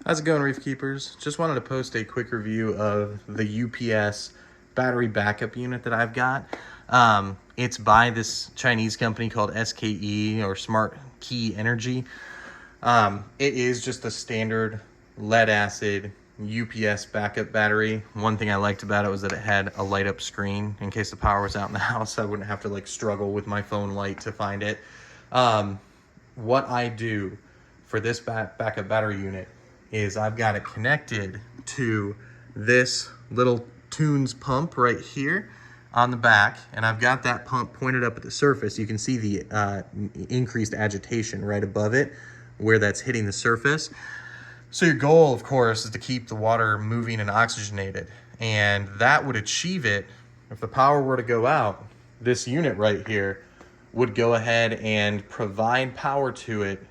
How's it going, Reef Keepers? Just wanted to post a quick review of the UPS battery backup unit that I've got. It's by this Chinese company called SKE, or Smart Key Energy. It is just a standard lead acid UPS backup battery. One thing I liked about it was that it had a light up screen in case the power was out in the house. I wouldn't have to like struggle with my phone light to find it. What I do for this backup battery unit is I've got it connected to this little Tunes pump right here on the back, and I've got that pump pointed up at the surface. You can see the increased agitation right above it where that's hitting the surface. So your goal, of course, is to keep the water moving and oxygenated, and that would achieve it if the power were to go out. This unit right here would go ahead and provide power to it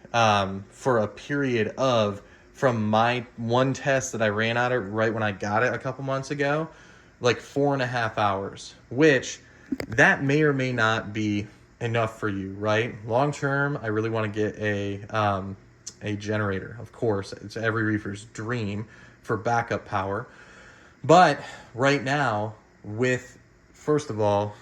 for a period of, from my one test that I ran on it right when I got it a couple months ago, like 4.5 hours, which that may or may not be enough for you, right? Long term, I really want to get a generator. Of course, it's every reefer's dream for backup power. But right now, with, first of all,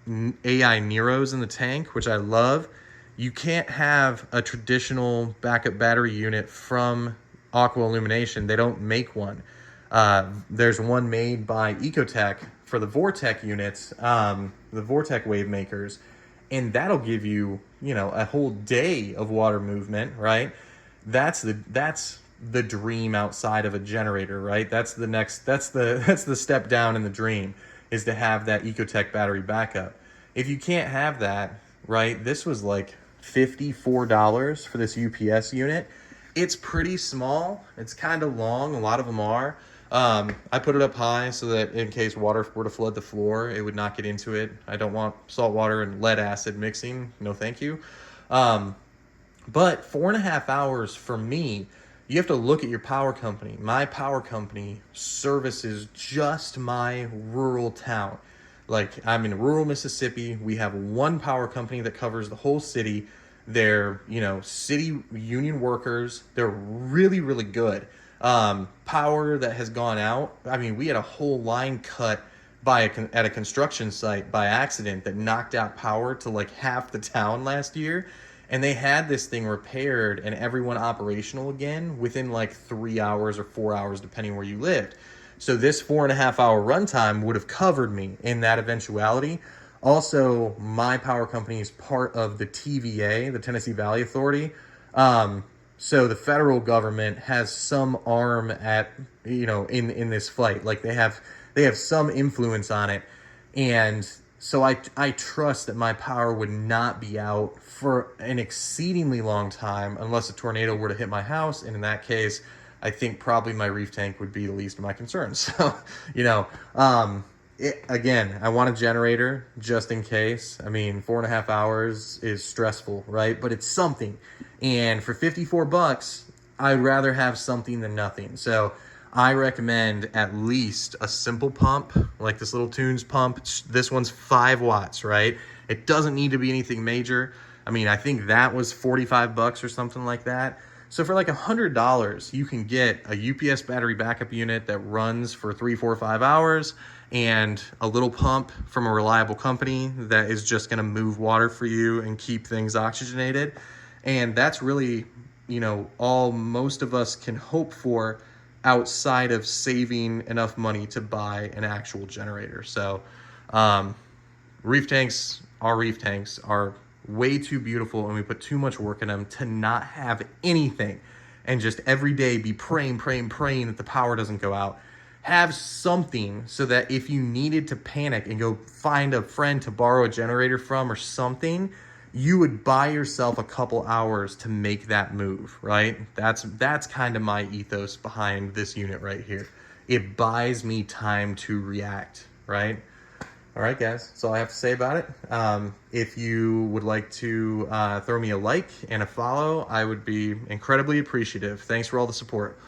AI Neros in the tank, which I love, you can't have a traditional backup battery unit from Aqua Illumination. They don't make one. There's one made by Ecotech for the Vortec units, the Vortec Wavemakers, and that'll give you, a whole day of water movement, right? That's the dream outside of a generator, right? That's the step down in the dream, is to have that Ecotech battery backup. If you can't have that, right, this was like $54 for this UPS unit. It's pretty small. It's kind of long. A lot of them are. I put it up high so that in case water were to flood the floor, it would not get into it. I don't want salt water and lead acid mixing. No, thank you. But 4.5 hours for me, you have to look at your power company. My power company services just my rural town. Like, I'm in rural Mississippi. We have one power company that covers the whole city. They're, city union workers. They're really, really good. Power that has gone out. I mean, we had a whole line cut at a construction site by accident that knocked out power to like half the town last year. And they had this thing repaired and everyone operational again within like 3 hours or 4 hours, depending where you lived. So this 4.5 hour runtime would have covered me in that eventuality. Also, my power company is part of the TVA, the Tennessee Valley Authority. So the federal government has some arm at, in this fight. Like they have some influence on it. And so I trust that my power would not be out for an exceedingly long time unless a tornado were to hit my house. And in that case, I think probably my reef tank would be the least of my concerns. So, again, I want a generator just in case. I mean, 4.5 hours is stressful, right? But it's something. And for $54, I'd rather have something than nothing. So I recommend at least a simple pump, like this little Tunes pump. This one's 5 watts, right? It doesn't need to be anything major. I mean, I think that was $45 or something like that. So for like $100, you can get a UPS battery backup unit that runs for 3, 4, 5 hours and a little pump from a reliable company that is just going to move water for you and keep things oxygenated. And that's really, all most of us can hope for outside of saving enough money to buy an actual generator. So our reef tanks are way too beautiful, and we put too much work in them to not have anything and just every day be praying that the power doesn't go out. Have something so that if you needed to panic and go find a friend to borrow a generator from or something, you would buy yourself a couple hours to make that move, right? That's kind of my ethos behind this unit right here. It buys me time to react, right? All right, guys, that's all I have to say about it. If you would like to throw me a like and a follow, I would be incredibly appreciative. Thanks for all the support.